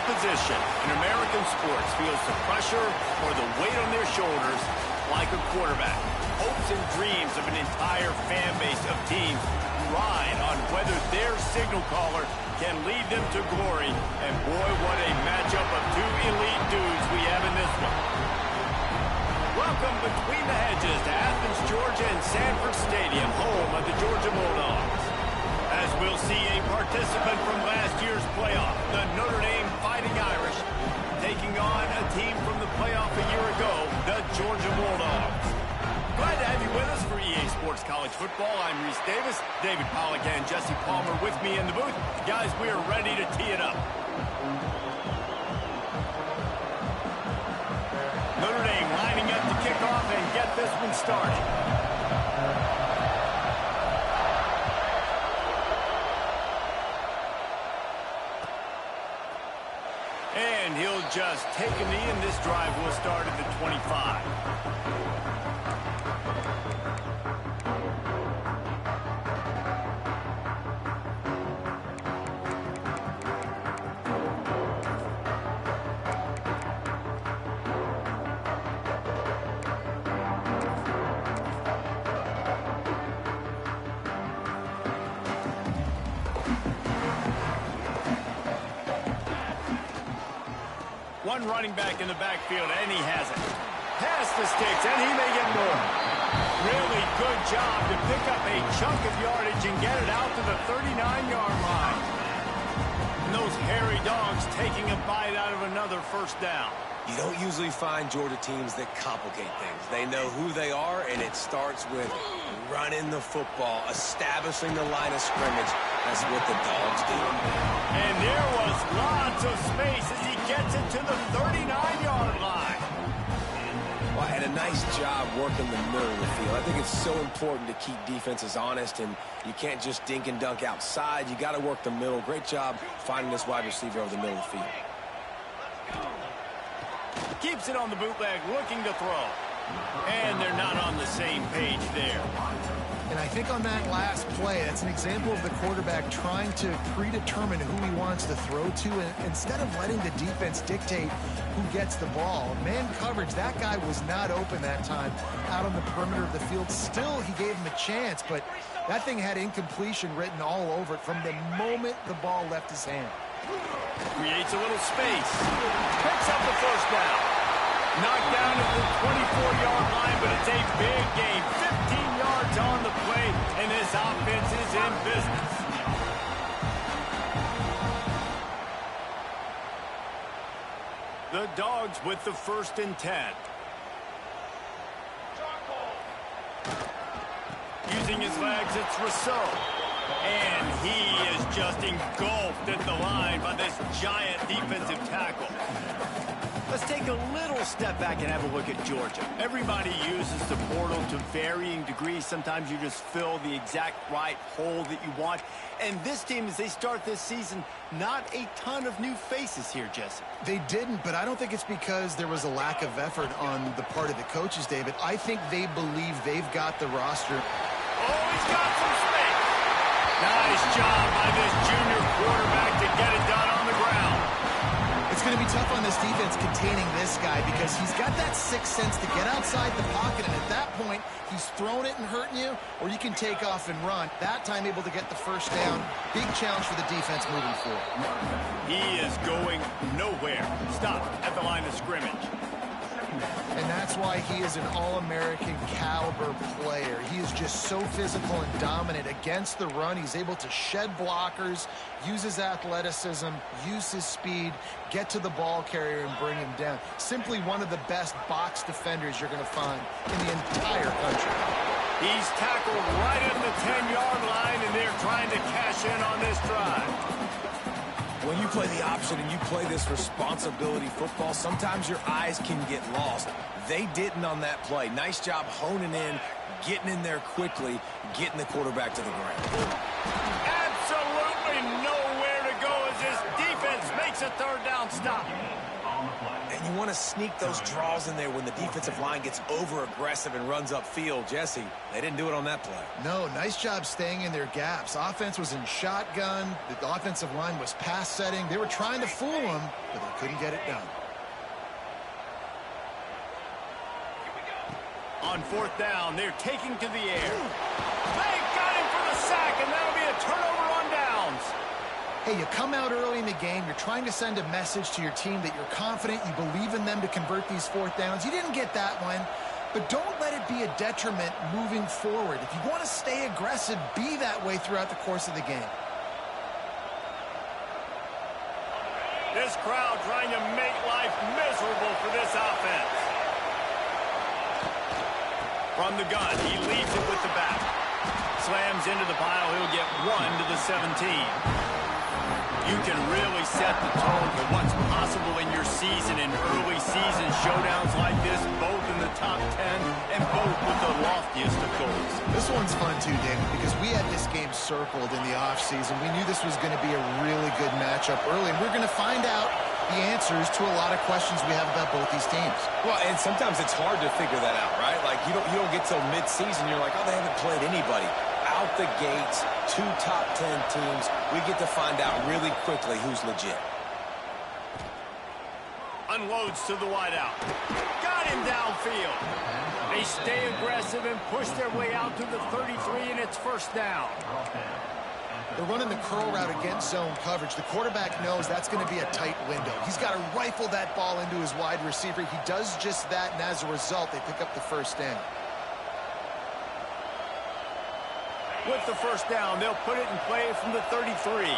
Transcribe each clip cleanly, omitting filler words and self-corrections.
position in American sports feels the pressure or the weight on their shoulders like a quarterback. Hopes and dreams of an entire fan base of teams ride on whether their signal caller can lead them to glory. And boy, what a matchup of two elite dudes we have in this one. Welcome between the hedges to Athens, Georgia and Sanford Stadium, home of the Georgia Bulldogs. As we'll see a participant from last year's playoff, the Notre Dame Fighting Irish, taking on a team from the playoff a year ago, the Georgia Bulldogs. Glad to have you with us for EA Sports College Football. I'm Reese Davis, David Pollack and Jesse Palmer with me in the booth. Guys, we are ready to tee it up. Notre Dame lining up to kick off and get this one started. And he'll just take a knee, and this drive will start at the 25. One running back in the backfield, and he has it. Pass the sticks, and he may get more. Really good job to pick up a chunk of yardage and get it out to the 39-yard line. And those hairy dogs taking a bite out of another first down. You don't usually find Georgia teams that complicate things. They know who they are, and it starts with running the football, establishing the line of scrimmage. That's what the dogs do. And there was lots of space as he gets it to the 39-yard line. Well, and a nice job working the middle of the field. I think it's so important to keep defenses honest, and you can't just dink and dunk outside. You got to work the middle. Great job finding this wide receiver over the middle of the field. Keeps it on the bootleg, looking to throw. And they're not on the same page there. And I think on that last play, that's an example of the quarterback trying to predetermine who he wants to throw to, and instead of letting the defense dictate who gets the ball. Man coverage, that guy was not open that time out on the perimeter of the field. Still, he gave him a chance, but that thing had incompletion written all over it from the moment the ball left his hand. Creates a little space. Picks up the first down. Knocked down at the 24-yard line, but it's a big gain. 15 yards on the play, and this offense is in business. The Dogs with the 1st and 10. Using his legs, it's Rousseau. And he is just engulfed at the line by this giant defensive tackle. Let's take a little step back and have a look at Georgia. Everybody uses the portal to varying degrees. Sometimes you just fill the exact right hole that you want. And this team, as they start this season, not a ton of new faces here, Jesse. They didn't, but I don't think it's because there was a lack of effort on the part of the coaches, David. I think they believe they've got the roster. Oh, he's got some space. Nice job by this junior quarterback to get it done on the ground. It's going to be tough on this defense containing this guy because he's got that sixth sense to get outside the pocket, and at that point, he's throwing it and hurting you, or you can take off and run. That time able to get the first down. Big challenge for the defense moving forward. He is going nowhere. Stop at the line of scrimmage. And that's why he is an All-American caliber player. He is just so physical and dominant against the run. He's able to shed blockers, use his athleticism, use his speed, get to the ball carrier and bring him down. Simply one of the best box defenders you're going to find in the entire country. He's tackled right at the 10-yard line, and they're trying to cash in on this drive. When you play the option and you play this responsibility football, sometimes your eyes can get lost. They didn't on that play. Nice job honing in, getting in there quickly, getting the quarterback to the ground. Absolutely nowhere to go as this defense makes a third down stop. And you want to sneak those draws in there when the defensive line gets over-aggressive and runs upfield. Jesse, they didn't do it on that play. No, nice job staying in their gaps. Offense was in shotgun. The offensive line was pass setting. They were trying to fool them, but they couldn't get it done. On fourth down, they're taking to the air. They got him for the sack, and that'll be a turnover on downs. Hey, you come out early in the game, you're trying to send a message to your team that you're confident, you believe in them to convert these fourth downs. You didn't get that one, but don't let it be a detriment moving forward. If you want to stay aggressive, be that way throughout the course of the game. This crowd trying to make life miserable for this offense. From the gun, he leaves it with the back. Slams into the pile, he'll get 1 to the 17. You can really set the tone for what's possible in your season in early season showdowns like this, both in the top 10 and both with the loftiest of goals. This one's fun too, David, because we had this game circled in the offseason. We knew this was going to be a really good matchup early, and we're going to find out the answers to a lot of questions we have about both these teams. Well, and sometimes it's hard to figure that out, right? Like, you don't get till mid-season, you're like, oh, they haven't played anybody. Out the gates, 2 top 10 teams, we get to find out really quickly who's legit. Unloads to the wideout. Got him downfield. They stay aggressive and push their way out to the 33, and it's first down. They're running the curl route against zone coverage. The quarterback knows that's going to be a tight window. He's got to rifle that ball into his wide receiver. He does just that, and as a result, they pick up the first down. With the first down, they'll put it in play from the 33.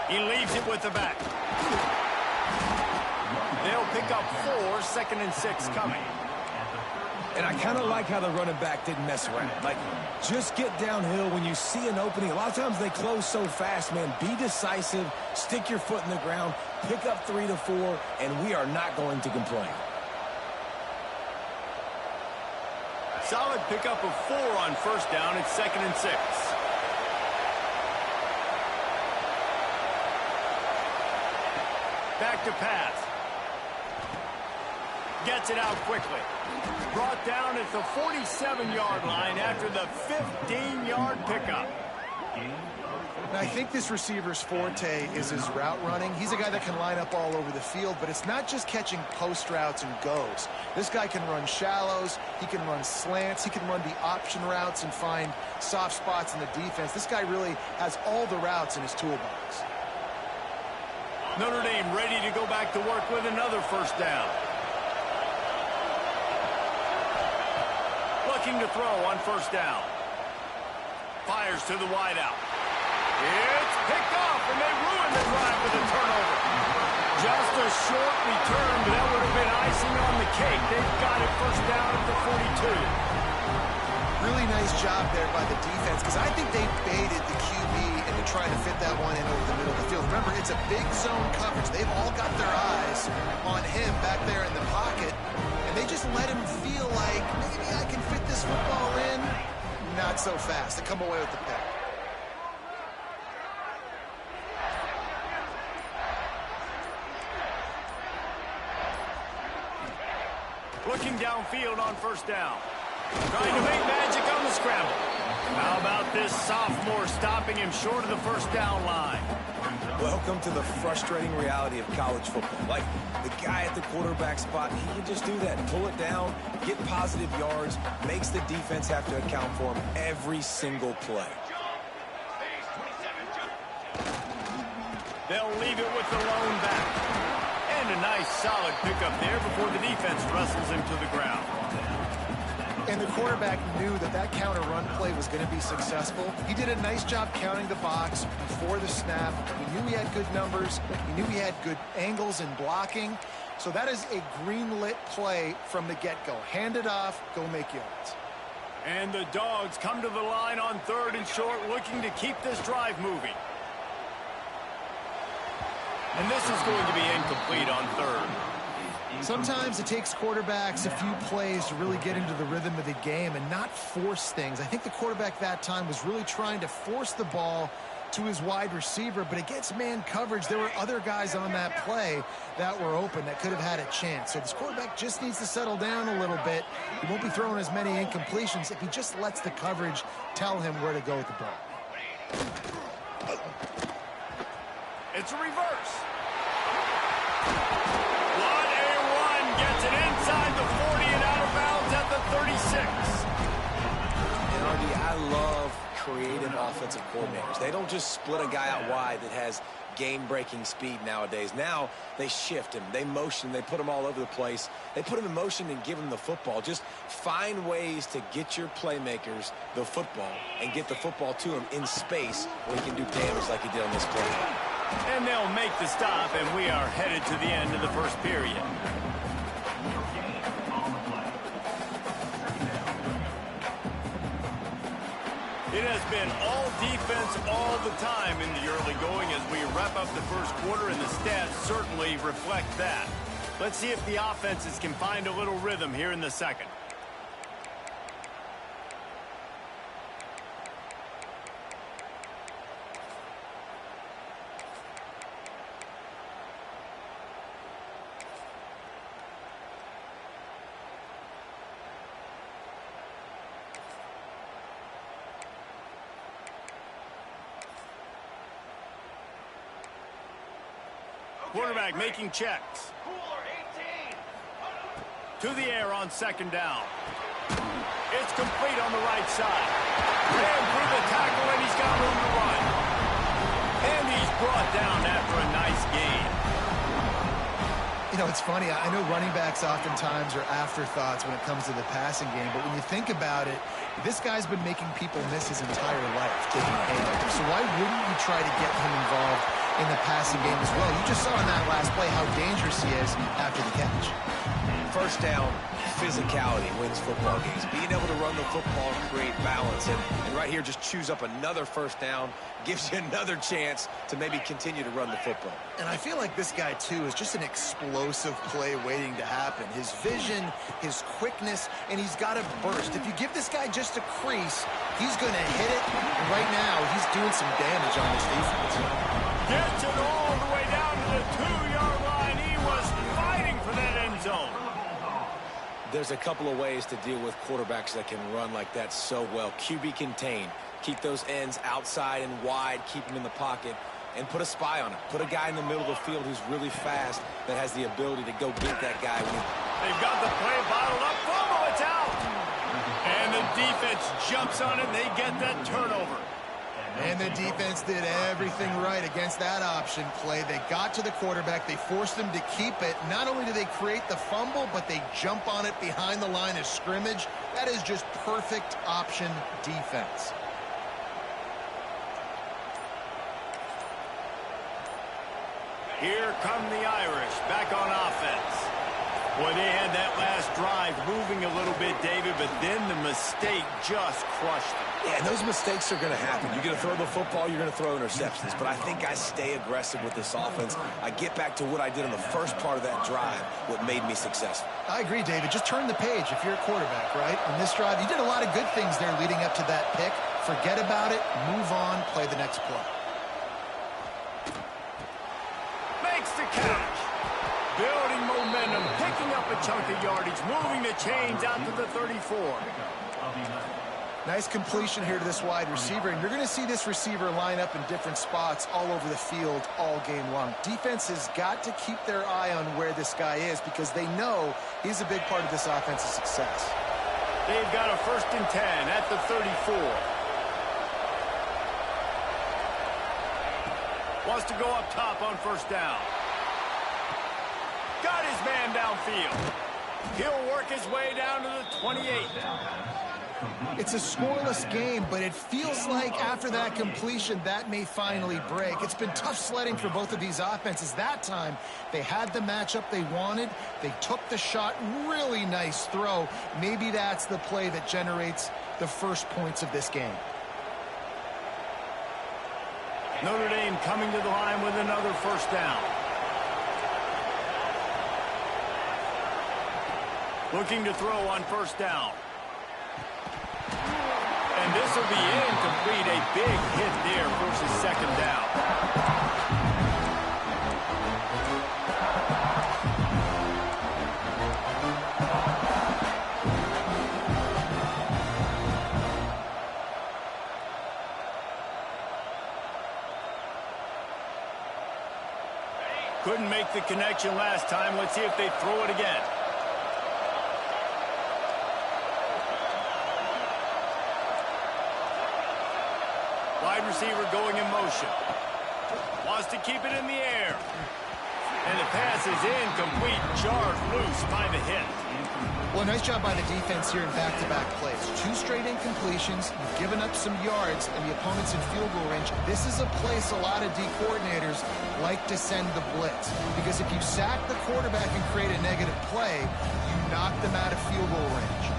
He leaves it with the back. They'll pick up 4, 2nd and 6 coming. And I kind of like how the running back didn't mess around. Like, just get downhill when you see an opening. A lot of times they close so fast, man. Be decisive, stick your foot in the ground, pick up 3 to 4, and we are not going to complain. Solid pickup of 4 on first down. It's 2nd and 6. Back to pass. Gets it out quickly. Brought down at the 47-yard line after the 15-yard pickup. And I think this receiver's forte is his route running. He's a guy that can line up all over the field, but it's not just catching post routes and goes. This guy can run shallows, he can run slants, he can run the option routes and find soft spots in the defense. This guy really has all the routes in his toolbox. Notre Dame ready to go back to work with another first down. Looking to throw on first down. Fires to the wideout. It's picked off, and they ruin the drive with a turnover. Just a short return, but that would have been icing on the cake. They've got it first down at the 42. Really nice job there by the defense, because I think they baited the QB into trying to fit that one in over the middle of the field. Remember, it's a big zone coverage. They've all got their eyes on him back there in the pocket, and they just let him feel like, maybe I can fit this football in. Not so fast. They come away with the pick. Looking downfield on first down. Trying to make magic on the scramble. How about this sophomore stopping him short of the first down line? Welcome to the frustrating reality of college football. Like, the guy at the quarterback spot, he can just do that. Pull it down, get positive yards, makes the defense have to account for him every single play. They'll leave it with the lone back. And a nice solid pickup there before the defense wrestles him to the ground. And the quarterback knew that that counter run play was going to be successful. He did a nice job counting the box before the snap. He knew he had good numbers. He knew he had good angles and blocking. So that is a green-lit play from the get-go. Hand it off, go make yards. And the Dogs come to the line on 3rd and short, looking to keep this drive moving. And this is going to be incomplete on third. Sometimes it takes quarterbacks a few plays to really get into the rhythm of the game and not force things. I think the quarterback that time was really trying to force the ball to his wide receiver, but against man coverage, there were other guys on that play that were open that could have had a chance. So this quarterback just needs to settle down a little bit. He won't be throwing as many incompletions if he just lets the coverage tell him where to go with the ball. It's a reverse. What a run. Gets it inside the 40 and out of bounds at the 36. And RD, I love creative offensive coordinators. They don't just split a guy out wide that has game-breaking speed nowadays. Now they shift him, they motion, they put him all over the place. They put him in motion and give him the football. Just find ways to get your playmakers the football and get the football to him in space where he can do damage like he did on this play. And they'll make the stop, and we are headed to the end of the first period. It has been all defense all the time in the early going as we wrap up the first quarter, and the stats certainly reflect that. Let's see if the offenses can find a little rhythm here in the second. Quarterback making checks. To the air on second down. It's complete on the right side. Ran through the tackle, and he's got room to run. And he's brought down after a nice gain. You know, it's funny. I know running backs oftentimes are afterthoughts when it comes to the passing game, but when you think about it, this guy's been making people miss his entire life taking aim. So why wouldn't you try to get him involved in the passing game as well? You just saw in that last play how dangerous he is after the catch. First down, physicality wins football games. Being able to run the football and create balance. And right here, just choose up another first down, gives you another chance to maybe continue to run the football. And I feel like this guy, too, is just an explosive play waiting to happen. His vision, his quickness, and he's got a burst. If you give this guy just a crease, he's going to hit it. And right now, he's doing some damage on this defense. Gets it all the way down to the 2-yard line. He was fighting for that end zone. There's a couple of ways to deal with quarterbacks that can run like that so well. QB contain. Keep those ends outside and wide. Keep them in the pocket. And put a spy on him. Put a guy in the middle of the field who's really fast that has the ability to go get that guy. They've got the play bottled up. Fumble, it's out. And the defense jumps on it. They get that turnover. And the defense did everything right against that option play. They got to the quarterback. They forced him to keep it. Not only do they create the fumble, but they jump on it behind the line of scrimmage. That is just perfect option defense. Here come the Irish back on offense. Boy, they had that last drive moving a little bit, David, but then the mistake just crushed them. Yeah, and those mistakes are going to happen. You're going to throw the football, you're going to throw interceptions. But I think I stay aggressive with this offense. I get back to what I did in the first part of that drive, what made me successful. I agree, David. Just turn the page if you're a quarterback, right? On this drive, you did a lot of good things there leading up to that pick. Forget about it, move on, play the next play. Makes the catch. Building momentum, picking up a chunk of yardage, moving the chains out to the 34. Nice completion here to this wide receiver, and you're going to see this receiver line up in different spots all over the field all game long. Defense has got to keep their eye on where this guy is because they know he's a big part of this offense's success. They've got a 1st and 10 at the 34. Wants to go up top on 1st down. Got his man downfield. He'll work his way down to the 28. It's a scoreless game, but it feels like after that completion, that may finally break. It's been tough sledding for both of these offenses. That time, they had the matchup they wanted. They took the shot. Really nice throw. Maybe that's the play that generates the first points of this game. Notre Dame coming to the line with another 1st down. Looking to throw on first down. And this will be incomplete. A big hit there, forces second down. Couldn't make the connection last time. Let's see if they throw it again. Wide receiver going in motion. Wants to keep it in the air. And the pass is incomplete. Jarred loose by the hit. Well, nice job by the defense here in back-to-back plays. 2 straight incompletions, you've given up some yards, and the opponent's in field goal range. This is a place a lot of D coordinators like to send the blitz. Because if you sack the quarterback and create a negative play, you knock them out of field goal range.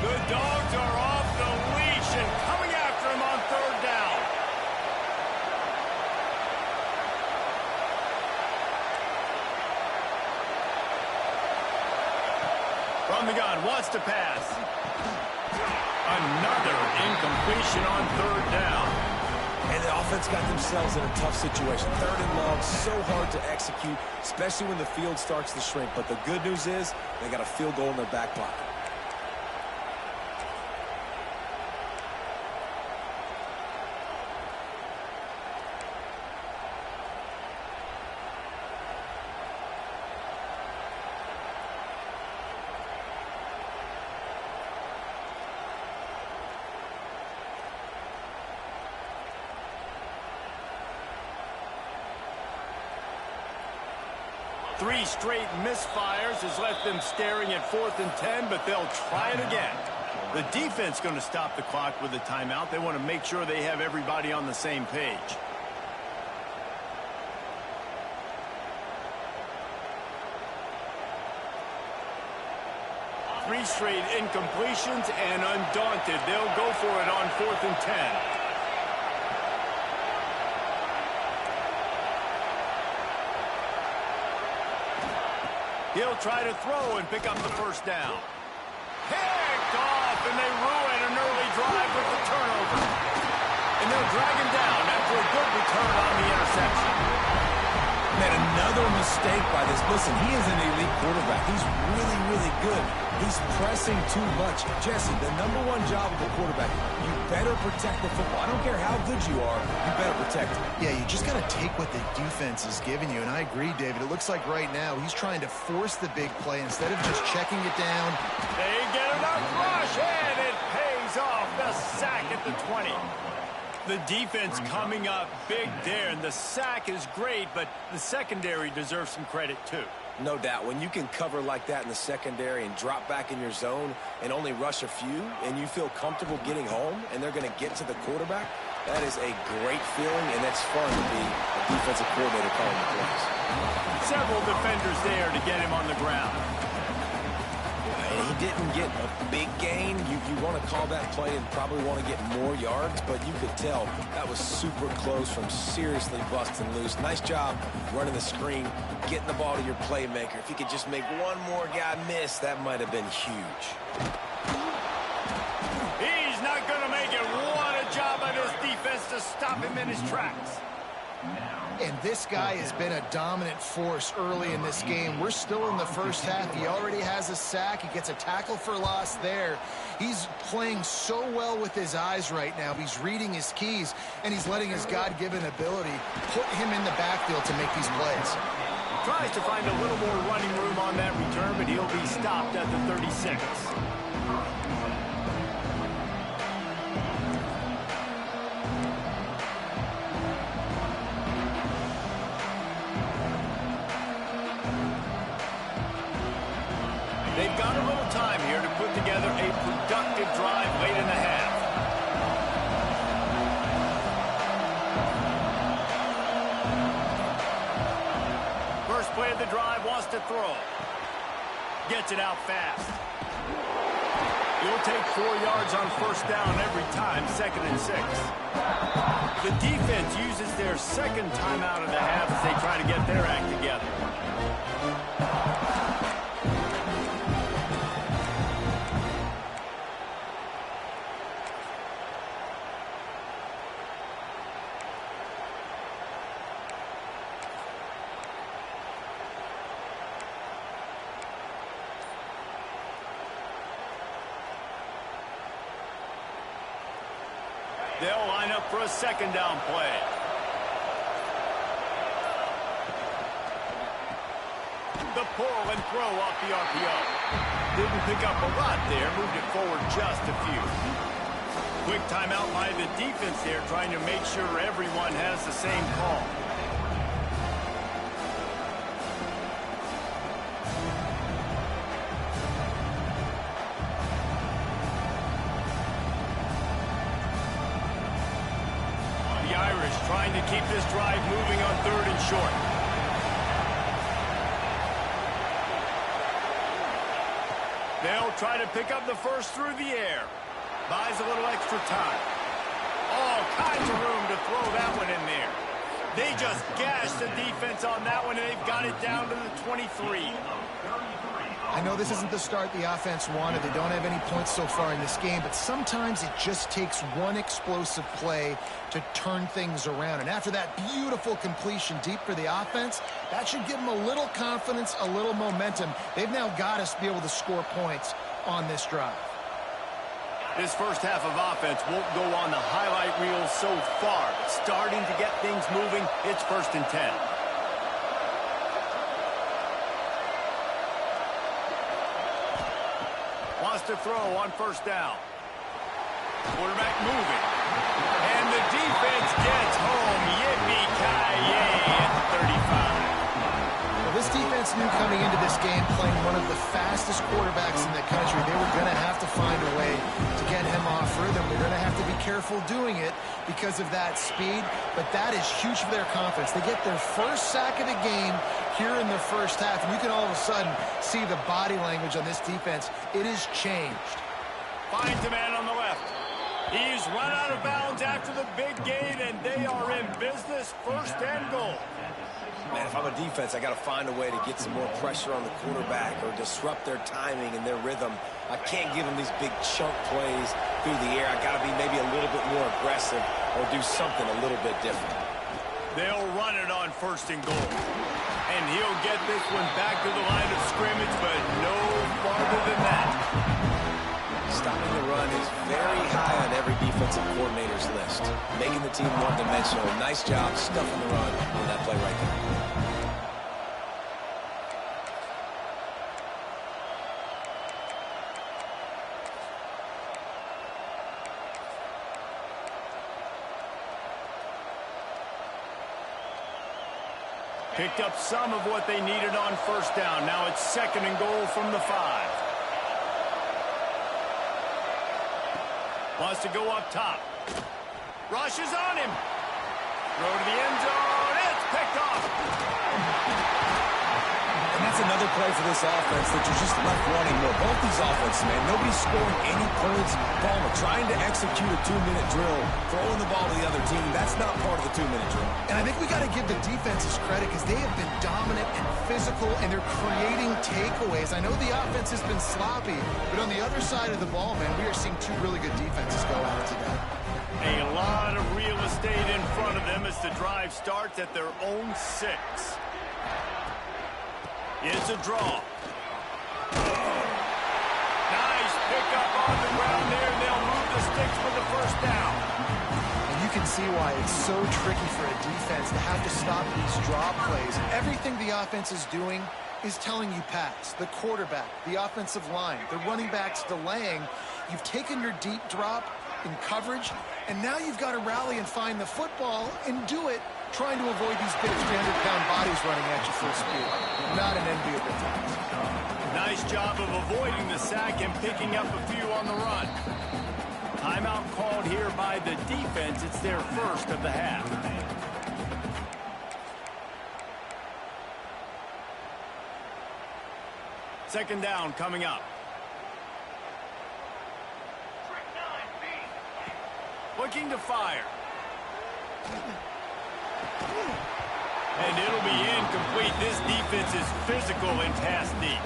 The Dogs are off the leash and coming after him on third down. From the gun, wants to pass. Another incompletion on third down. And the offense got themselves in a tough situation. Third and long, so hard to execute, especially when the field starts to shrink. But the good news is they got a field goal in their back pocket. Three straight misfires has left them staring at 4th and 10, but they'll try it again. The defense going to stop the clock with a timeout. They want to make sure they have everybody on the same page. Three straight incompletions, and undaunted, they'll go for it on 4th and 10. He'll try to throw and pick up the first down. Picked off, and they ruin an early drive with the turnover. And they'll drag him down after a good return on the interception. Man, another mistake by this. Listen, he is an elite quarterback. He's really, really good. He's pressing too much. Jesse, the #1 job of a quarterback, you better protect the football. I don't care how good you are, you better protect it. Yeah, you just got to take what the defense is giving you. And I agree, David. It looks like right now he's trying to force the big play instead of just checking it down. They get enough rush, and it pays off. The sack at the 20. The defense coming up big there, and the sack is great, but the secondary deserves some credit too. No doubt. When you can cover like that in the secondary and drop back in your zone and only rush a few, and you feel comfortable getting home, and they're going to get to the quarterback, that is a great feeling, and it's fun to be a defensive coordinator calling the plays. Several defenders there to get him on the ground. He didn't get a big gain. You want to call that play and probably want to get more yards, but you could tell that was super close from seriously busting loose. Nice job running the screen, getting the ball to your playmaker. If you could just make one more guy miss, that might have been huge. He's not going to make it. What a job by this defense to stop him in his tracks. And this guy has been a dominant force early in this game. We're still in the first half. He already has a sack. He gets a tackle for loss there. He's playing so well with his eyes right now. He's reading his keys, and he's letting his God-given ability put him in the backfield to make these plays. Tries to find a little more running room on that return, but he'll be stopped at the 36. They've got a little time here to put together a productive drive late in the half. First play of the drive, wants to throw. Gets it out fast. You'll take 4 yards on first down every time, 2nd and 6. The defense uses their second timeout of the half as they try to get their act together. They'll line up for a 2nd down play. The pull and throw off the RPO. Didn't pick up a lot there, moved it forward just a few. Quick timeout by the defense there, trying to make sure everyone has the same call. Trying to keep this drive moving on 3rd and short. They'll try to pick up the first through the air. Buys a little extra time. All kinds of room to throw that one in there. They just gashed the defense on that one, and they've got it down to the 23. I know this isn't the start the offense wanted. They don't have any points so far in this game, but sometimes it just takes one explosive play to turn things around. And after that beautiful completion deep for the offense, that should give them a little confidence, a little momentum. They've now got us to be able to score points on this drive. This first half of offense won't go on the highlight reel so far. Starting to get things moving, it's 1st and 10. Wants to throw on first down. Quarterback moving. And the defense gets home. Yippee-ki-yay at the 35. Well, this defense knew coming into this game, playing one of the fastest quarterbacks in the country, they were going to have to find a way to get him off rhythm. They're going to have to be careful doing it because of that speed, but that is huge for their confidence. They get their first sack of the game here in the first half, and you can all of a sudden see the body language on this defense. It has changed. Finds a man on the left. He's run out of bounds after the big gain, and they are in business, 1st and goal. Man, if I'm a defense, I got to find a way to get some more pressure on the quarterback or disrupt their timing and their rhythm. I can't give them these big chunk plays through the air. I got to be maybe a little bit more aggressive or do something a little bit different. They'll run it on 1st and goal. And he'll get this one back to the line of scrimmage, but no farther than that. Stopping the run is very high on every defensive coordinator's list. Making the team one-dimensional. Nice job stuffing the run on that play right there. Picked up some of what they needed on first down. Now it's 2nd and goal from the 5. Wants to go up top. Rushes on him. Throw to the end zone. It's picked off. And that's another play for this offense that you're just left wanting more. Both these offenses, man, nobody's scoring any points. Palmer trying to execute a 2-minute drill, throwing the ball to the other team. That's not part of the 2-minute drill. And I think we got to give the defenses credit because they have been dominant and physical, and they're creating takeaways. I know the offense has been sloppy, but on the other side of the ball, man, we are seeing 2 really good defenses go at it today. A lot of real estate in front of them as the drive starts at their own 6. It's a draw. Nice pickup on the ground there. They'll move the sticks for the first down. And you can see why it's so tricky for a defense to have to stop these drop plays. Everything the offense is doing is telling you pass. The quarterback, the offensive line, the running backs delaying. You've taken your deep drop in coverage, and now you've got to rally and find the football and do it trying to avoid these big 300-pound bodies running at you full speed. Not an enviable task. Nice job of avoiding the sack and picking up a few on the run. Timeout called here by the defense. It's their first of the half. Second down coming up. looking to fire. And it'll be incomplete. This defense is physical and pass deep.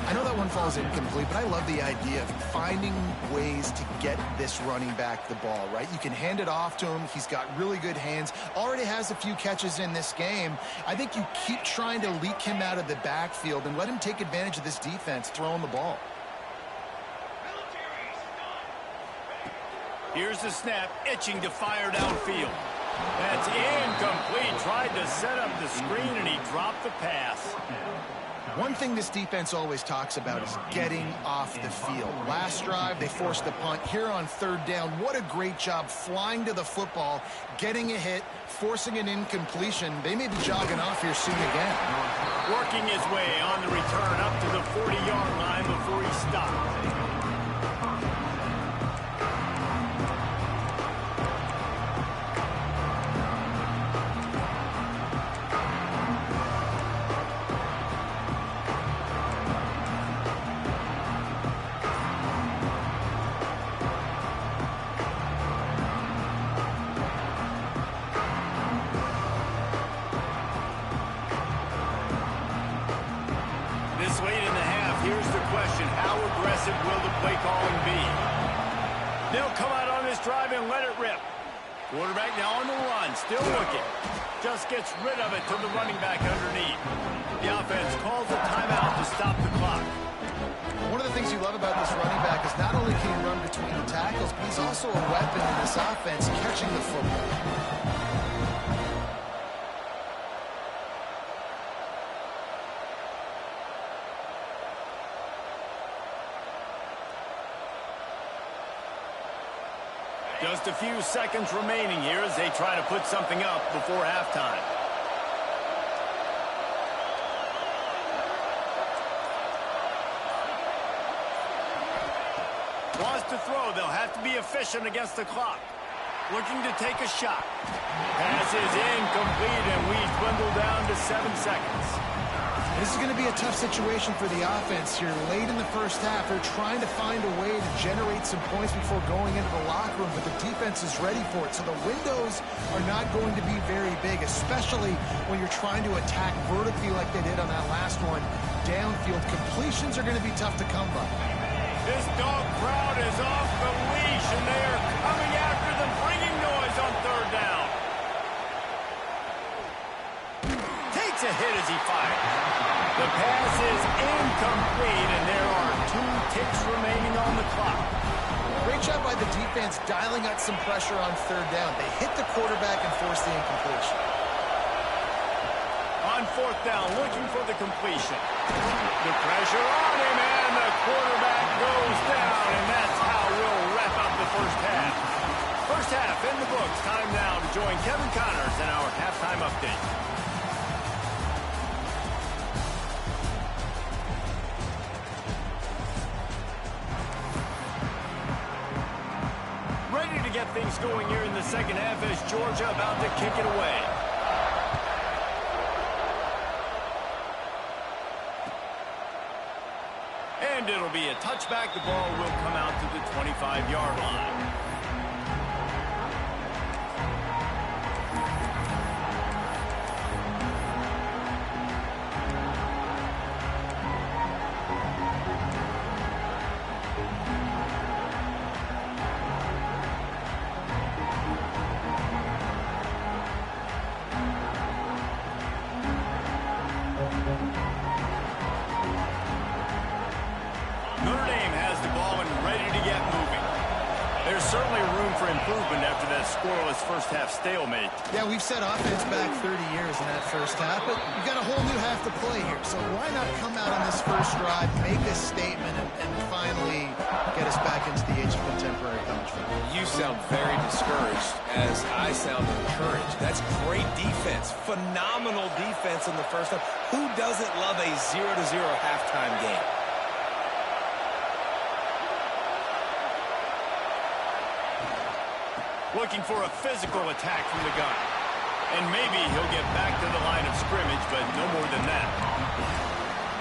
I know that one falls incomplete, but I love the idea of finding ways to get this running back the ball, right? You can hand it off to him. He's got really good hands. Already has a few catches in this game. I think you keep trying to leak him out of the backfield and let him take advantage of this defense throwing the ball. Here's the snap, itching to fire downfield. That's incomplete. Tried to set up the screen, and he dropped the pass. One thing this defense always talks about is getting off the field. Last drive, they forced the punt. Here on third down, what a great job flying to the football, getting a hit, forcing an incompletion. They may be jogging off here soon again. Working his way on the return up to the 40-yard line before he stopped. Late in the half, here's the question. How aggressive will the play calling be? They'll come out on this drive and let it rip. Quarterback now on the run, still looking. Just gets rid of it to the running back underneath. The offense calls a timeout to stop the clock. One of the things you love about this running back is not only can he run between the tackles, but he's also a weapon in this offense, catching the football. Just a few seconds remaining here as they try to put something up before halftime. Wants to throw. They'll have to be efficient against the clock. Looking to take a shot. Pass is incomplete, and we dwindle down to 7 seconds. This is going to be a tough situation for the offense here. Late in the first half, they're trying to find a way to generate some points before going into the locker room, but the defense is ready for it. So the windows are not going to be very big, especially when you're trying to attack vertically like they did on that last one. Downfield completions are going to be tough to come by. This dog crowd is off the leash, and they are coming after them, bringing noise on third down. Takes a hit as he fires. The pass is incomplete, and there are 2 ticks remaining on the clock. Great job by the defense dialing up some pressure on third down. They hit the quarterback and forced the incompletion. On fourth down, looking for the completion. The pressure on him, and the quarterback goes down, and that's how we'll wrap up the first half. First half in the books. Time now to join Kevin Connors in our halftime update. Ready to get things going here in the second half as Georgia about to kick it away. And it'll be a touchback. The ball will come out to the 25-yard line. Notre Dame has the ball and ready to get moving. There's certainly room for improvement after that scoreless first-half stalemate. Yeah, we've set offense back 30 years in that first half, but you've got a whole new half to play here. So why not come out on this first drive, make a statement, and finally get us back into the age of contemporary college football? You sound very discouraged as I sound encouraged. That's great defense. Phenomenal defense in the first half. Who doesn't love a 0-0 halftime game? Looking for a physical attack from the gun. And maybe he'll get back to the line of scrimmage, but no more than that.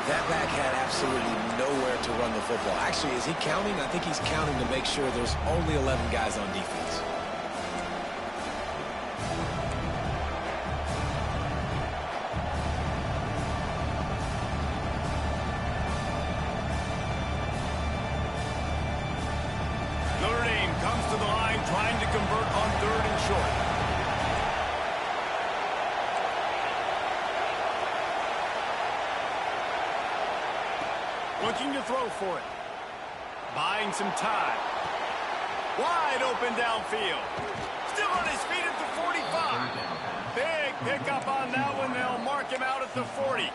That back had absolutely nowhere to run the football. Actually, is he counting? I think he's counting to make sure there's only 11 guys on defense. convert on 3rd and short. Looking to throw for it. Buying some time. Wide open downfield. Still on his feet at the 45. Big pickup on that one. They'll mark him out at the 40.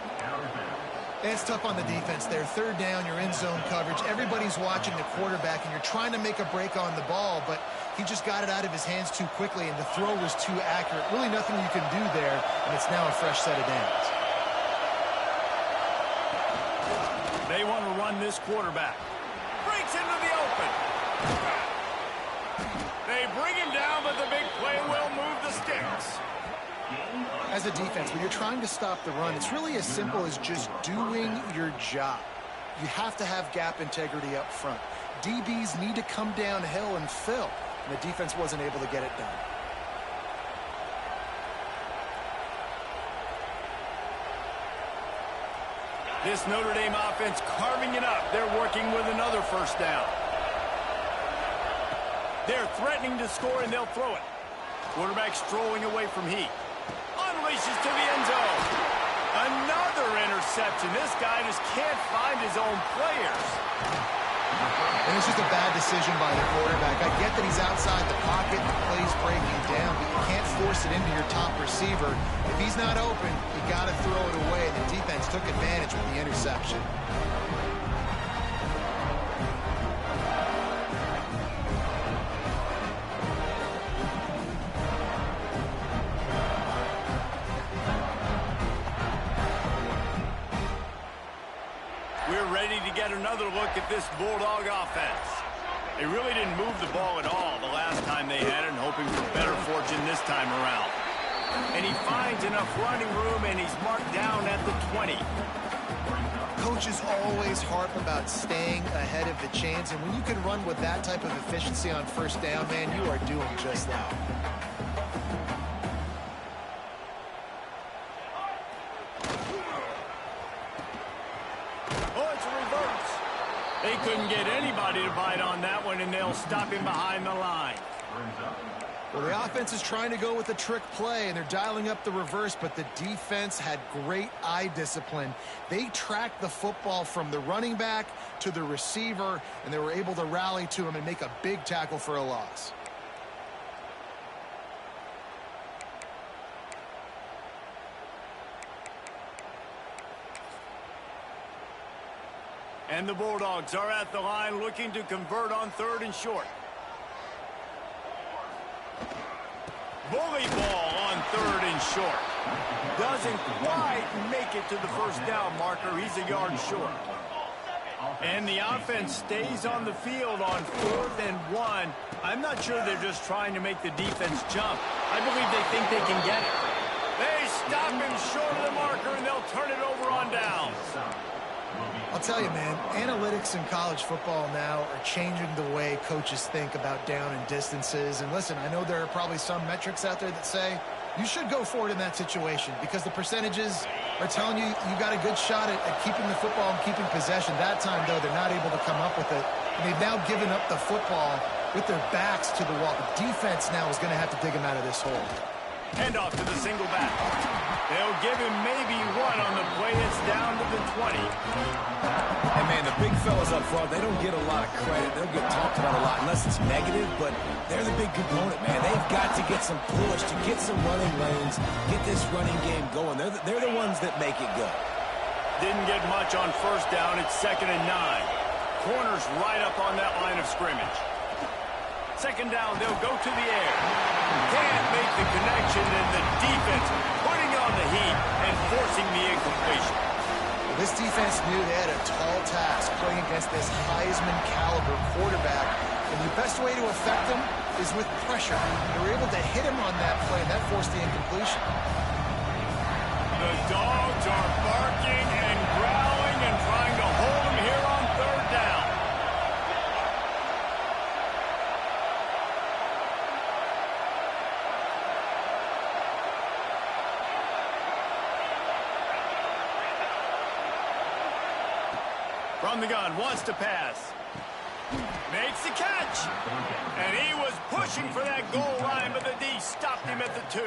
It's tough on the defense there. 3rd down, you're in zone coverage. Everybody's watching the quarterback, and you're trying to make a break on the ball, but he just got it out of his hands too quickly, and the throw was too accurate. Really nothing you can do there, and it's now a fresh set of downs. They want to run this quarterback. Breaks into the open. They bring him down, but the big play will move the sticks. As a defense, when you're trying to stop the run, it's really as simple as just doing your job. You have to have gap integrity up front. DBs need to come downhill and fill, and the defense wasn't able to get it done. This Notre Dame offense carving it up. They're working with another 1st down. They're threatening to score, and they'll throw it. Quarterback strolling away from heat. Unleashes to the end zone. Another interception. This guy just can't find his own players. And it's just a bad decision by the quarterback. I get that he's outside the pocket, the play's breaking down, but you can't force it into your top receiver. If he's not open, you got to throw it away. The defense took advantage with the interception. We're ready to get another look at this Bulldog offense. They really didn't move the ball at all the last time they had it, and hoping for better fortune this time around. And he finds enough running room, and he's marked down at the 20. Coaches always harp about staying ahead of the chains, and when you can run with that type of efficiency on 1st down, man, you are doing just that. They couldn't get anybody to bite on that one, and they'll stop him behind the line. Well, the offense is trying to go with a trick play, and they're dialing up the reverse, but the defense had great eye discipline. They tracked the football from the running back to the receiver, and they were able to rally to him and make a big tackle for a loss. And the Bulldogs are at the line looking to convert on 3rd and short. Bully ball on 3rd and short. Doesn't quite make it to the 1st down marker. He's a yard short. And the offense stays on the field on 4th and 1. I'm not sure they're just trying to make the defense jump. I believe they think they can get it. They stop him short of the marker, and they'll turn it over on downs. I'll tell you, man, analytics in college football now are changing the way coaches think about down and distances. And listen, I know there are probably some metrics out there that say you should go for it in that situation because the percentages are telling you you got a good shot at keeping the football and keeping possession. That time, though, they're not able to come up with it. And they've now given up the football with their backs to the wall. The defense now is going to have to dig them out of this hole. Handoff to the single back. They'll give him maybe one on the play. It's down to the 20. And, man, the big fellas up front, they don't get a lot of credit. They'll get talked about a lot unless it's negative, but they're the big component, man. They've got to get some push, to get some running lanes, get this running game going. They're the ones that make it go. Didn't get much on 1st down. It's 2nd and 9. Corners right up on that line of scrimmage. 2nd down, they'll go to the air. Can't make the connection, and the defense putting on the heat and forcing the incompletion. Well, this defense knew they had a tall task playing against this Heisman-caliber quarterback, and the best way to affect him is with pressure. They were able to hit him on that play, and that forced the incompletion. The Dogs are barking and growling and trying to hold him here on 3rd down. From the gun, wants to pass. Makes the catch. And he was pushing for that goal line, but the D stopped him at the 2.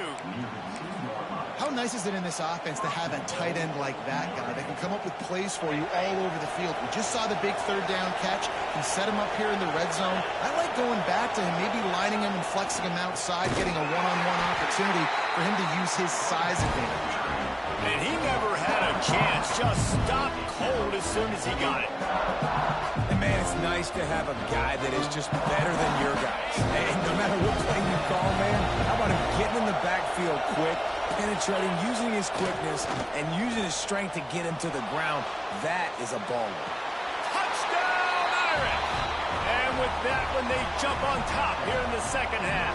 How nice is it in this offense to have a tight end like that guy that can come up with plays for you all over the field? We just saw the big third down catch. Can set him up here in the red zone. I like going back to him, maybe lining him and flexing him outside, getting a one-on-one opportunity for him to use his size advantage. And he never had a chance. Just stopped cold as soon as he got it. And man, it's nice to have a guy that is just better than your guys. And no matter what play you call, man, how about him getting in the backfield quick, penetrating, using his quickness, and using his strength to get him to the ground? That is a baller. Touchdown, Irish! And with that one, they jump on top here in the second half.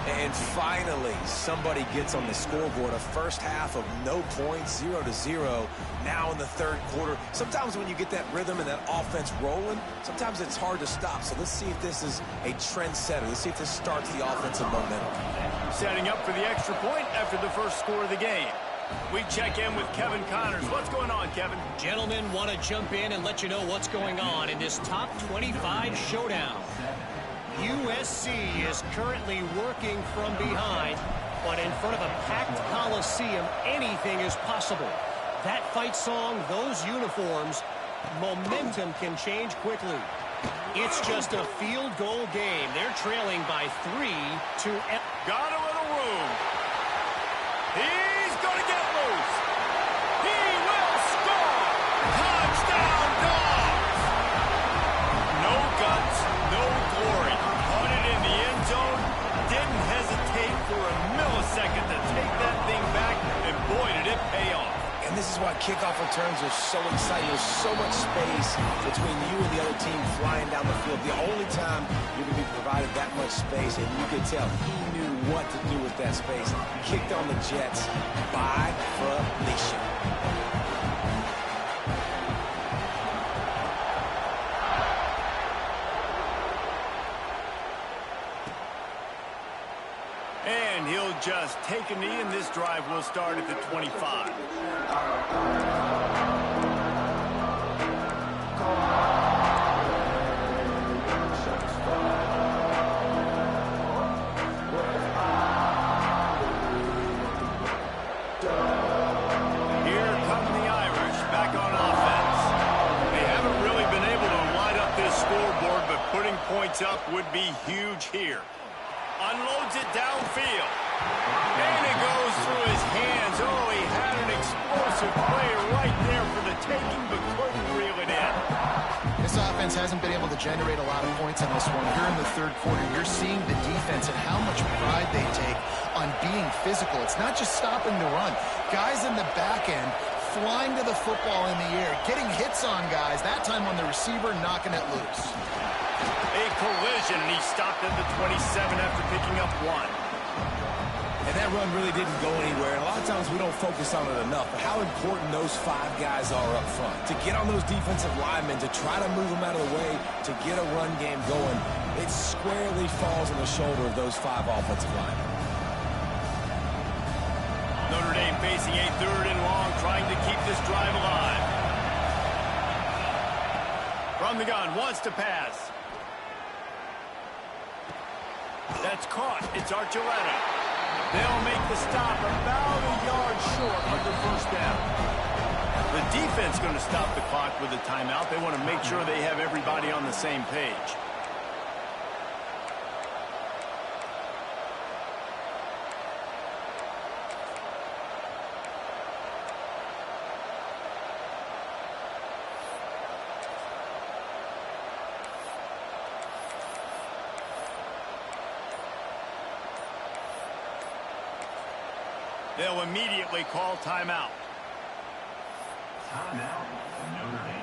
And finally, somebody gets on the scoreboard. A first half of no points, 0-0. Now in the third quarter. Sometimes when you get that rhythm and that offense rolling, sometimes it's hard to stop. So let's see if this is a trendsetter. Let's see if this starts the offensive momentum. Setting up for the extra point after the first score of the game. We check in with Kevin Connors. What's going on, Kevin? Gentlemen, want to jump in and let you know what's going on in this top 25 showdown. USC is currently working from behind, but in front of a packed Coliseum, anything is possible. That fight song, those uniforms, momentum can change quickly. It's just a field goal game. They're trailing by 3 to... Got a little room. He's going to get loose. He will score. Touchdown, Dogs. No guts, no glory. Caught it in the end zone. Didn't hesitate for a millisecond to take that thing back, and boy, did it pay off. And this is why kickoff returns are so exciting. There's so much space between you and the other team flying down the field. The only time you're going to be provided that much space, and you can tell he knew what to do with that space. Kicked on the Jets by Felicia. And he'll just take a knee, and this drive will start at the 25. Here come the Irish back on offense. They haven't really been able to light up this scoreboard, but putting points up would be huge here. Unloads it downfield. And it goes through his hands. Oh, he had an explosive play right there for the taking, but couldn't reel it in. This offense hasn't been able to generate a lot of points on this one. Here in the third quarter, you're seeing the defense and how much pride they take on being physical. It's not just stopping the run. Guys in the back end flying to the football in the air, getting hits on guys, that time on the receiver, knocking it loose. A collision, and he stopped at the 27 after picking up 1. And that run really didn't go anywhere. And a lot of times we don't focus on it enough, but how important those 5 guys are up front. To get on those defensive linemen, to try to move them out of the way, to get a run game going, it squarely falls on the shoulder of those 5 offensive linemen. Notre Dame facing a third and long, trying to keep this drive alive. From the gun, wants to pass. That's caught. It's Archuleta. They'll make the stop about a yard short of the first down. The defense going to stop the clock with a timeout. They want to make sure they have everybody on the same page. They'll immediately call timeout. Timeout, Notre Dame.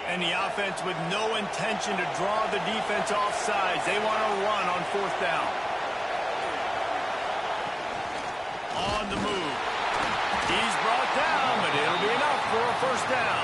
And the offense with no intention to draw the defense off sides. They want to run on 4th down. on the move. He's brought down, but it'll be enough for a first down.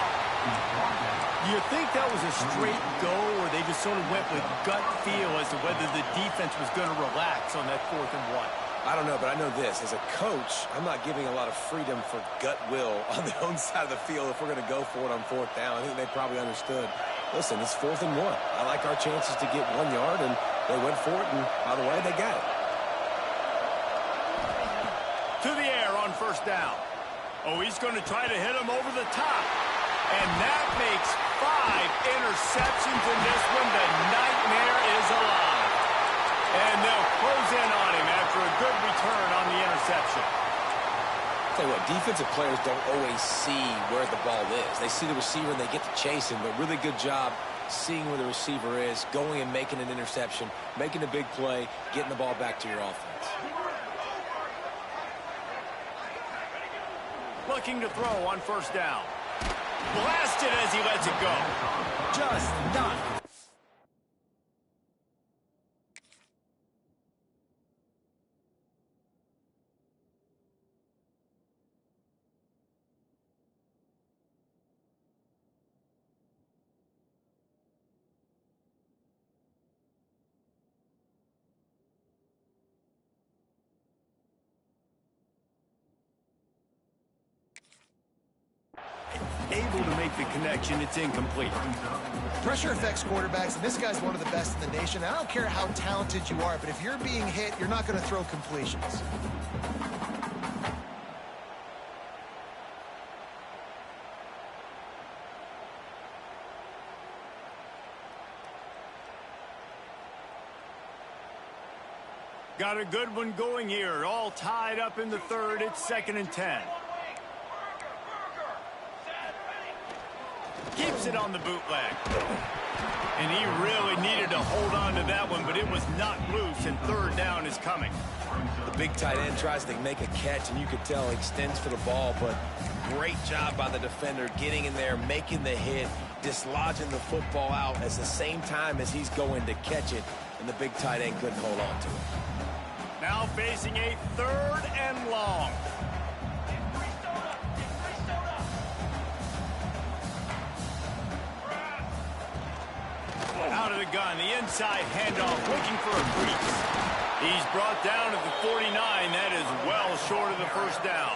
Do you think that was a straight go, or they just sort of went with gut feel as to whether the defense was going to relax on that 4th and 1? I don't know, but I know this. As a coach, I'm not giving a lot of freedom for gut will on their own side of the field if we're going to go for it on 4th down. I think they probably understood. Listen, it's 4th and 1. I like our chances to get 1 yard, and they went for it, and by the way, they got it. To the air on first down. Oh, he's going to try to hit him over the top. And that makes 5 interceptions in this one. The nightmare is alive. And they'll close in on him after a good return on the interception. Tell you what, defensive players don't always see where the ball is. They see the receiver and they get to chase him, but really good job seeing where the receiver is, going and making an interception, making a big play, getting the ball back to your offense. Looking to throw on first down. Blasted as he lets it go. Just not. Able to make the connection, it's incomplete. Pressure affects quarterbacks, and this guy's one of the best in the nation. I don't care how talented you are, but if you're being hit, you're not going to throw completions. Got a good one going here. All tied up in the 3rd. It's 2nd and 10. Keeps it on the bootleg. And he really needed to hold on to that one, but it was not loose, and 3rd down is coming. The big tight end tries to make a catch, and you could tell he extends for the ball, but great job by the defender getting in there, making the hit, dislodging the football out at the same time as he's going to catch it, and the big tight end couldn't hold on to it. Now facing a 3rd and long. Out of the gun, the inside handoff, looking for a crease. He's brought down at the 49. That is well short of the first down.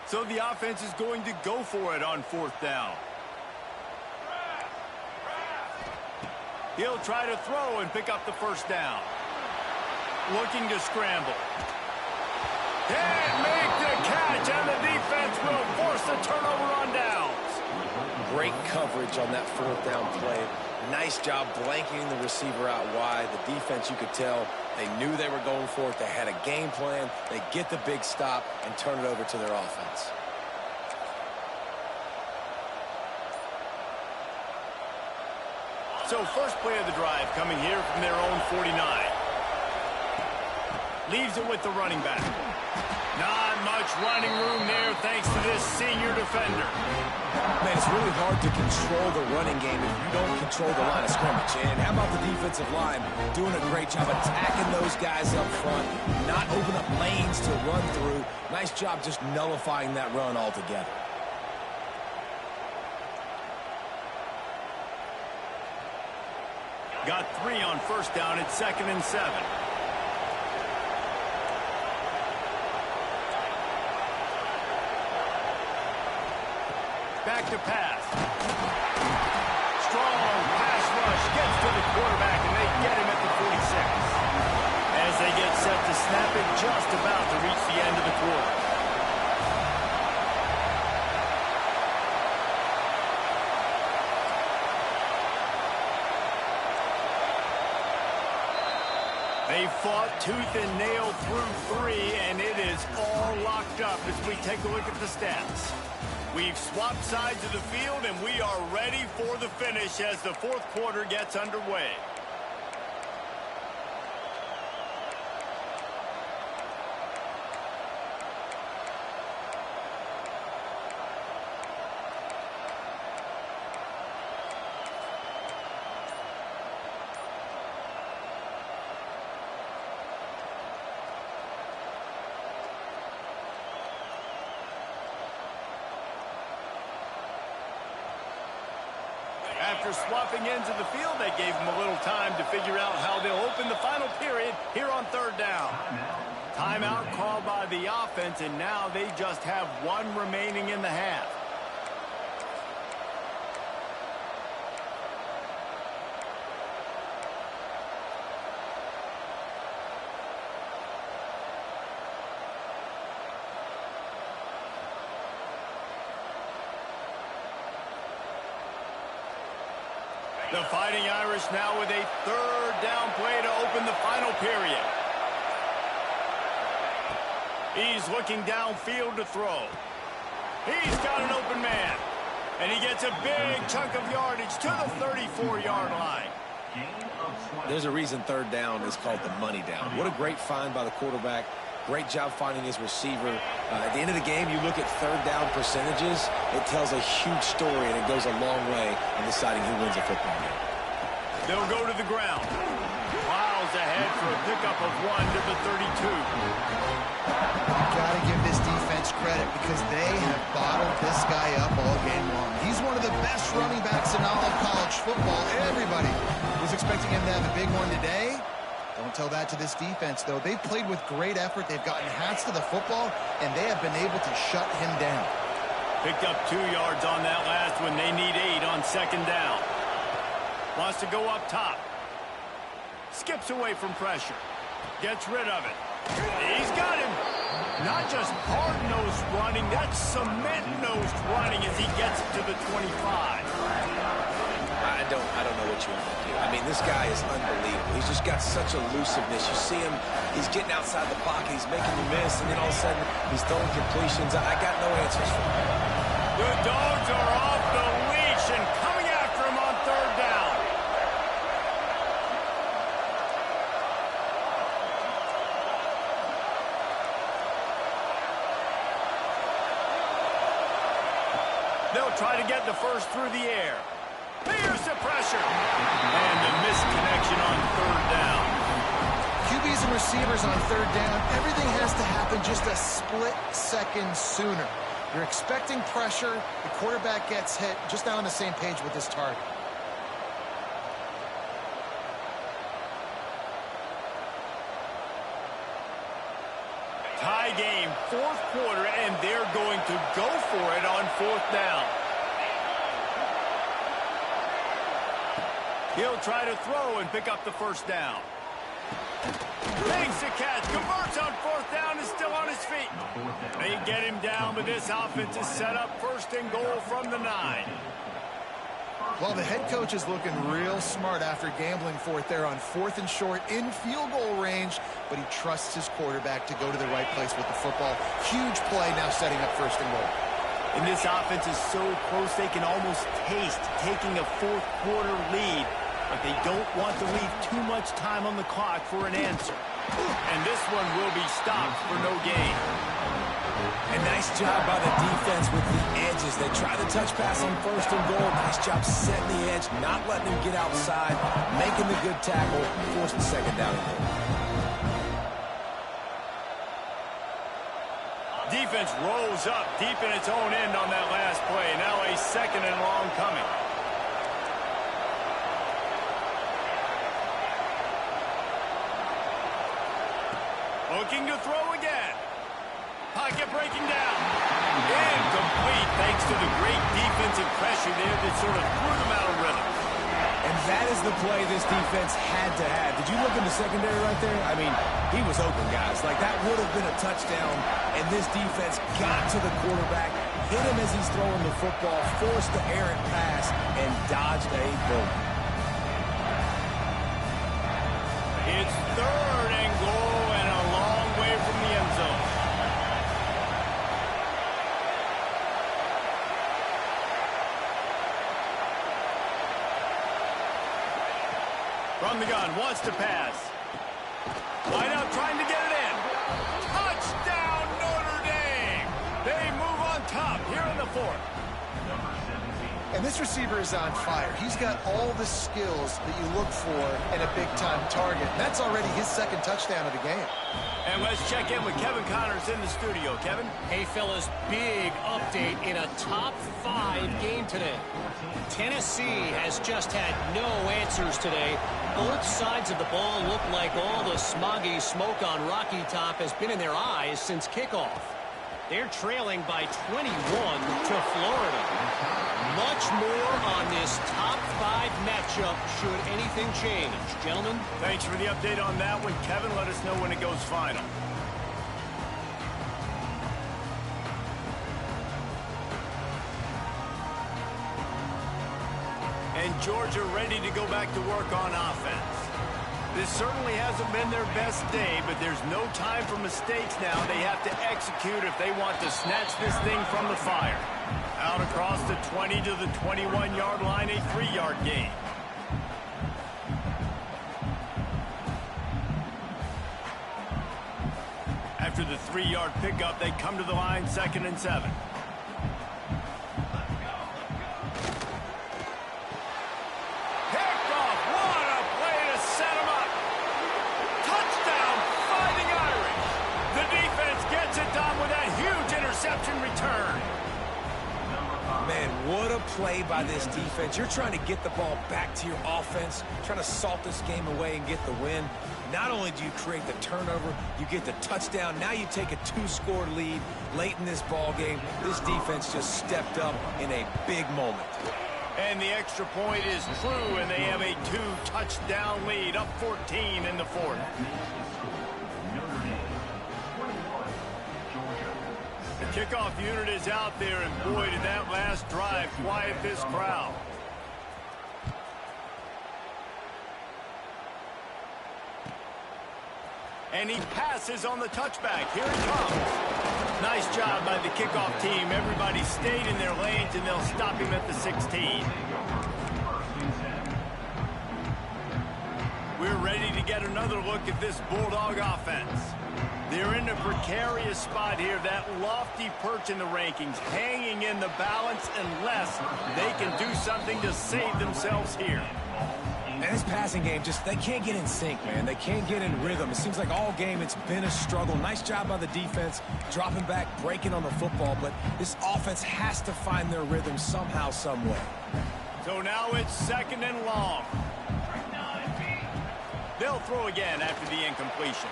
So the offense is going to go for it on 4th down. He'll try to throw and pick up the first down. Looking to scramble. Can't make the catch, and the defense will force the turnover on downs. Great coverage on that 4th down play. Nice job blanketing the receiver out wide. The defense, you could tell, they knew they were going for it. They had a game plan. They get the big stop and turn it over to their offense. So first play of the drive coming here from their own 49. Leaves it with the running back. Not much running room there thanks to this senior defender. Man, it's really hard to control the running game if you don't control the line of scrimmage. And how about the defensive line doing a great job attacking those guys up front, not open up lanes to run through. Nice job just nullifying that run altogether. Got 3 on first down at 2nd and 7. Back to pass. Strong pass rush gets to the quarterback, and they get him at the 46. As they get set to snap it, just about to reach the end of the quarter. They fought tooth and nail through 3, and it is all locked up as we take a look at the stats. We've swapped sides of the field, and we are ready for the finish as the 4th quarter gets underway. after swapping ends of the field, they gave them a little time to figure out how they'll open the final period here on third down. Timeout called by the offense, and now they just have one remaining in the half. The Fighting Irish now with a third down play to open the final period. He's looking downfield to throw. He's got an open man. And he gets a big chunk of yardage to the 34-yard line. There's a reason third down is called the money down. What a great find by the quarterback. Great job finding his receiver. At the end of the game, you look at third down percentages, it tells a huge story, and it goes a long way in deciding who wins a football game. They'll go to the ground. Miles ahead for a pickup of 1 to the 32. Got to give this defense credit because they have bottled this guy up all game long. He's one of the best running backs in all of college football. Everybody was expecting him to have a big one today. Don't tell that to this defense, though. They've played with great effort. They've gotten hats to the football, and they have been able to shut him down. Picked up 2 yards on that last one. They need 8 on second down. Wants to go up top. Skips away from pressure. Gets rid of it. He's got him. Not just hard-nosed running, that's cement-nosed running as he gets it to the 25. I don't know what you want to do. I mean, this guy is unbelievable. He's just got such elusiveness. You see him, he's getting outside the pocket, he's making the miss, and then all of a sudden, he's throwing completions. I got no answers for him. The Dogs are off the leash and coming after him on third down. They'll try to get the first through the air. Here's the pressure. And a misconnection on third down. QBs and receivers on third down, everything has to happen just a split second sooner. You're expecting pressure. The quarterback gets hit. Just not on the same page with his target. Tie game, fourth quarter, and they're going to go for it on fourth down. He'll try to throw and pick up the first down. Makes the catch, converts on fourth down, is still on his feet. They get him down, but this offense is set up first and goal from the 9. Well, the head coach is looking real smart after gambling for it there on fourth and short in field goal range, but he trusts his quarterback to go to the right place with the football. Huge play now setting up first and goal. And this offense is so close they can almost taste taking a fourth quarter lead, but they don't want to leave too much time on the clock for an answer. And this one will be stopped for no gain. A nice job by the defense with the edges. They try the touch pass on first and goal. Nice job setting the edge, not letting him get outside, making the good tackle, forcing second down and goal. Defense rolls up deep in its own end on that last play. Now a second and long coming. Looking to throw again. Pocket breaking down. Incomplete thanks to the great defensive pressure there that sort of threw them out of rhythm. And that is the play this defense had to have. Did you look in the secondary right there? I mean, he was open, guys. Like, that would have been a touchdown, and this defense got to the quarterback, hit him as he's throwing the football, forced the errant pass, and dodged a bullet. It's third and goal and a long way from the end zone. From the gun, wants to pass. Line out trying to get it in. Touchdown, Notre Dame! They move on top here in the fourth. And this receiver is on fire. He's got all the skills that you look for in a big-time target. And that's already his second touchdown of the game. And let's check in with Kevin Connors in the studio. Kevin? Hey, fellas, big update in a top 5 game today. Tennessee has just had no answers today. Both sides of the ball look like all the smoggy smoke on Rocky Top has been in their eyes since kickoff. They're trailing by 21 to Florida. Much more on this top 5 matchup should anything change. Gentlemen? Thanks for the update on that one. Kevin, let us know when it goes final. And Georgia ready to go back to work on offense. This certainly hasn't been their best day, but there's no time for mistakes now. They have to execute if they want to snatch this thing from the fire. Out across the 20 to the 21-yard line, a 3-yard gain. After the 3-yard pickup, they come to the line, 2nd and 7. Return. Man, what a play by this defense. You're trying to get the ball back to your offense, trying to salt this game away and get the win. Not only do you create the turnover, you get the touchdown. Now you take a 2-score lead late in this ball game. This defense just stepped up in a big moment. And the extra point is true, and they have a 2-touchdown lead, up 14 in the 4th. The kickoff unit is out there, and boy, did that last drive quiet this crowd. And he passes on the touchback. Here he comes. Nice job by the kickoff team. Everybody stayed in their lanes, and they'll stop him at the 16. We're ready to get another look at this Bulldog offense. They're in a precarious spot here, that lofty perch in the rankings, hanging in the balance unless they can do something to save themselves here. And this passing game, they can't get in sync, man. They can't get in rhythm. It seems like all game it's been a struggle. Nice job by the defense, dropping back, breaking on the football, but this offense has to find their rhythm somehow, some way. So now it's 2nd and long. They'll throw again after the incompletion.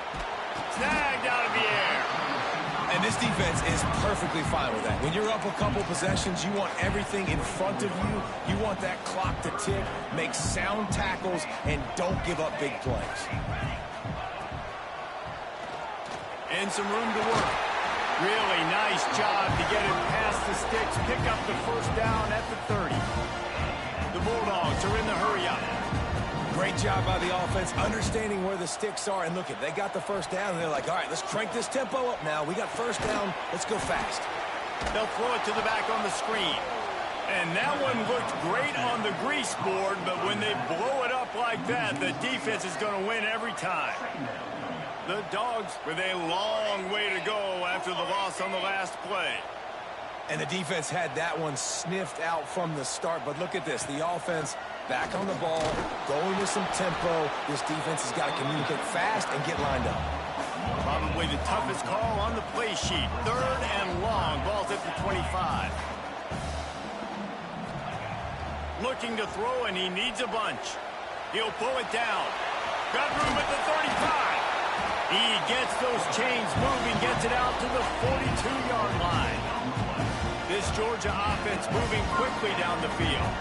Snagged out of the air. And this defense is perfectly fine with that. When you're up a couple possessions, you want everything in front of you. You want that clock to tick, make sound tackles, and don't give up big plays. And some room to work. Really nice job to get it past the sticks, pick up the 1st down at the 30. The Bulldogs are in the hurry-up. Great job by the offense, understanding where the sticks are. And look, they got the 1st down, and they're like, all right, let's crank this tempo up now. We got 1st down. Let's go fast. They'll throw it to the back on the screen. And that one looked great on the grease board, but when they blow it up like that, the defense is going to win every time. The Dogs with a long way to go after the loss on the last play. And the defense had that one sniffed out from the start. But look at this. The offense back on the ball, going with some tempo. This defense has got to communicate fast and get lined up. Probably the toughest call on the play sheet. 3rd and long. Ball's at the 25. Looking to throw, and he needs a bunch. He'll pull it down. Got room at the 35. He gets those chains moving, gets it out to the 42-yard line. This Georgia offense moving quickly down the field.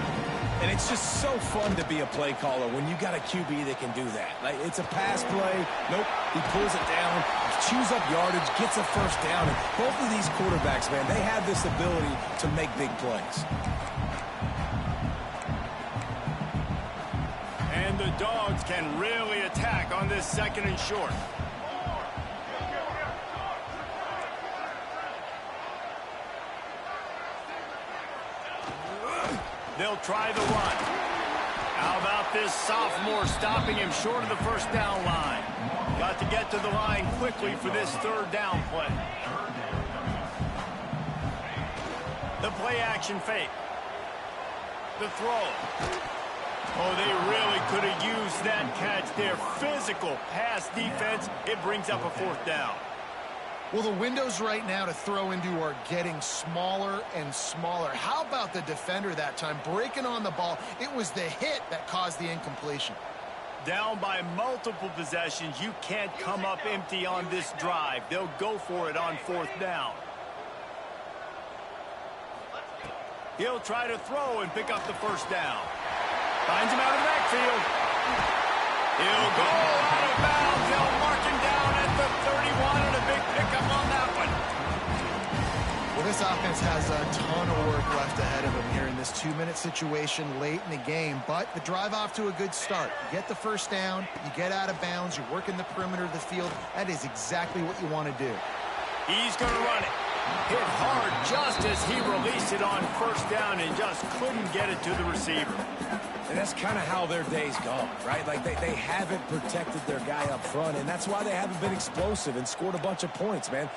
And it's just so fun to be a play caller when you got a QB that can do that. Like, it's a pass play. Nope, he pulls it down, chews up yardage, gets a 1st down. And both of these quarterbacks, man, they have this ability to make big plays. And the Dogs can really attack on this 2nd and short. They'll try the run. How about this sophomore stopping him short of the 1st down line? Got to get to the line quickly for this 3rd down play. The play action fake. The throw. Oh, they really could have used that catch there. Physical pass defense. It brings up a 4th down. Well, the windows right now to throw into are getting smaller and smaller. How about the defender that time breaking on the ball? It was the hit that caused the incompletion. Down by multiple possessions, you can't come up empty on this drive. They'll go for it on 4th down. He'll try to throw and pick up the 1st down. Finds him out of the backfield. He'll go out of bounds. They'll mark him down at the 31 and a big pickup on that one. Well, this offense has a ton of work left ahead of them here in this 2-minute situation late in the game, but the drive off to a good start. You get the 1st down, you get out of bounds, you're working the perimeter of the field. That is exactly what you want to do. He's going to run it. Hit hard just as he released it on 1st down and just couldn't get it to the receiver. And that's kind of how their day's gone, right? Like they haven't protected their guy up front, and that's why they haven't been explosive and scored a bunch of points, man.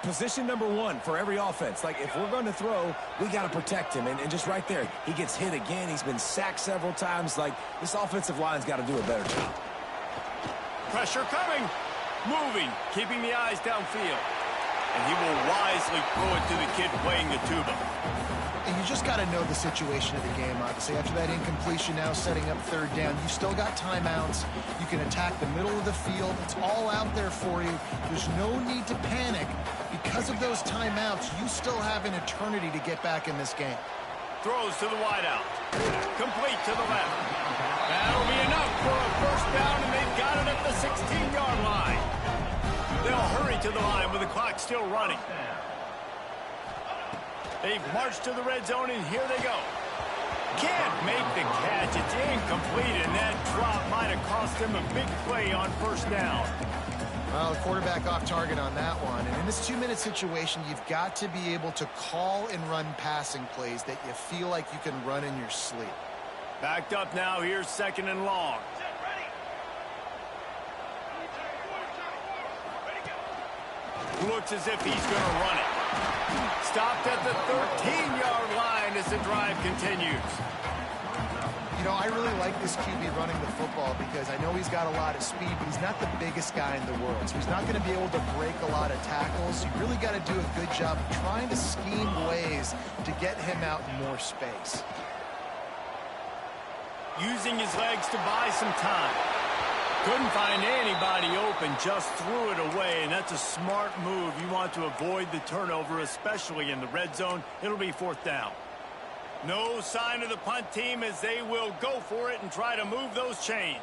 Position number 1 for every offense. Like, if we're going to throw, we got to protect him. And just right there, he gets hit again. He's been sacked several times. Like, this offensive line's got to do a better job. Pressure coming. Moving. Keeping the eyes downfield. And he will wisely throw it to the kid playing the tuba. And you just got to know the situation of the game, obviously. After that incompletion now setting up 3rd down, you still got timeouts. You can attack the middle of the field. It's all out there for you. There's no need to panic. Because of those timeouts, you still have an eternity to get back in this game. Throws to the wideout. Complete to the left. That'll be enough for a 1st down, and they've got it at the 16-yard line. They'll hurry to the line with the clock still running. They've marched to the red zone, and here they go. Can't make the catch. It's incomplete, and that drop might have cost them a big play on 1st down. Well, the quarterback off target on that one. And in this 2-minute situation, you've got to be able to call and run passing plays that you feel like you can run in your sleep. Backed up now. Here's 2nd and long. Looks as if he's going to run it. Stopped at the 13-yard line as the drive continues. You know, I really like this QB running the football because I know he's got a lot of speed, but he's not the biggest guy in the world. So he's not going to be able to break a lot of tackles. You really got to do a good job of trying to scheme ways to get him out in more space. Using his legs to buy some time. Couldn't find anybody open, just threw it away, and that's a smart move. You want to avoid the turnover, especially in the red zone. It'll be 4th down. No sign of the punt team as they will go for it and try to move those chains.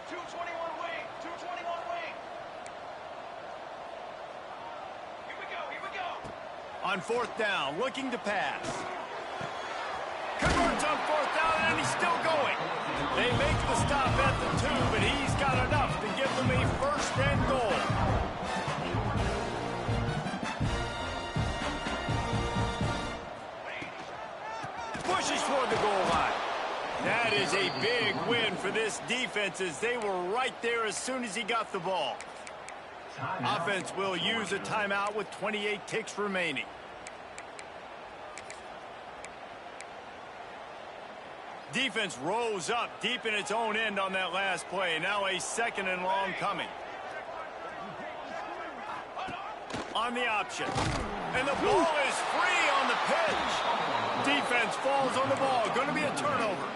221 wing, 221 wing. Here we go. On 4th down, looking to pass. Converts on 4th down, and he's still going. They make the stop at the 2, but he's got enough to give them a 1st and goal. Pushes toward the goal line. That is a big win for this defense as they were right there as soon as he got the ball. Offense will use a timeout with 28 ticks remaining. Defense rose up deep in its own end on that last play. Now a 2nd and long coming. On the option. And the ball is free on the pitch. Defense falls on the ball. Going to be a turnover.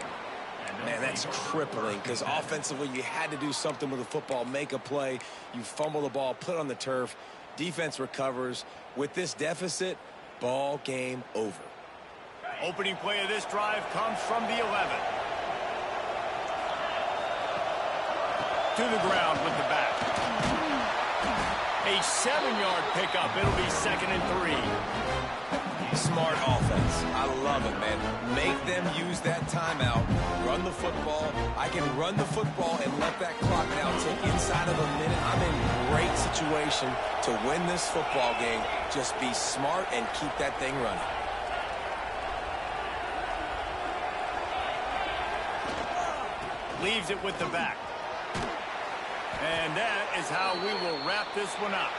Man, that's crippling because offensively you had to do something with the football, make a play. You fumble the ball, put it on the turf. Defense recovers. With this deficit, ball game over. Opening play of this drive comes from the 11. To the ground with the back. A 7-yard pickup. It'll be 2nd and 3. Smart offense. I love it, man. Make them use that timeout. Run the football. I can run the football and let that clock now tick inside of a minute. I'm in great situation to win this football game. Just be smart and keep that thing running. Leaves it with the back. And that is how we will wrap this one up.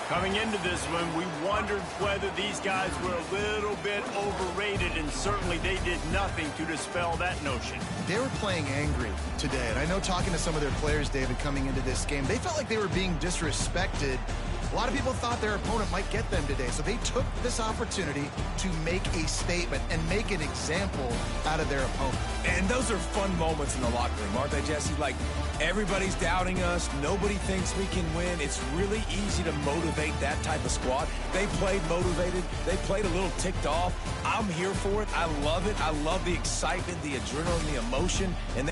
Coming into this one, we wondered whether these guys were a little bit overrated, and certainly they did nothing to dispel that notion. They were playing angry today, and I know talking to some of their players, David, coming into this game, they felt like they were being disrespected. A lot of people thought their opponent might get them today, so they took this opportunity to make a statement and make an example out of their opponent. And those are fun moments in the locker room, aren't they, Jesse? Like, everybody's doubting us. Nobody thinks we can win. It's really easy to motivate that type of squad. They played motivated. They played a little ticked off. I'm here for it. I love it. I love the excitement, the adrenaline, the emotion. And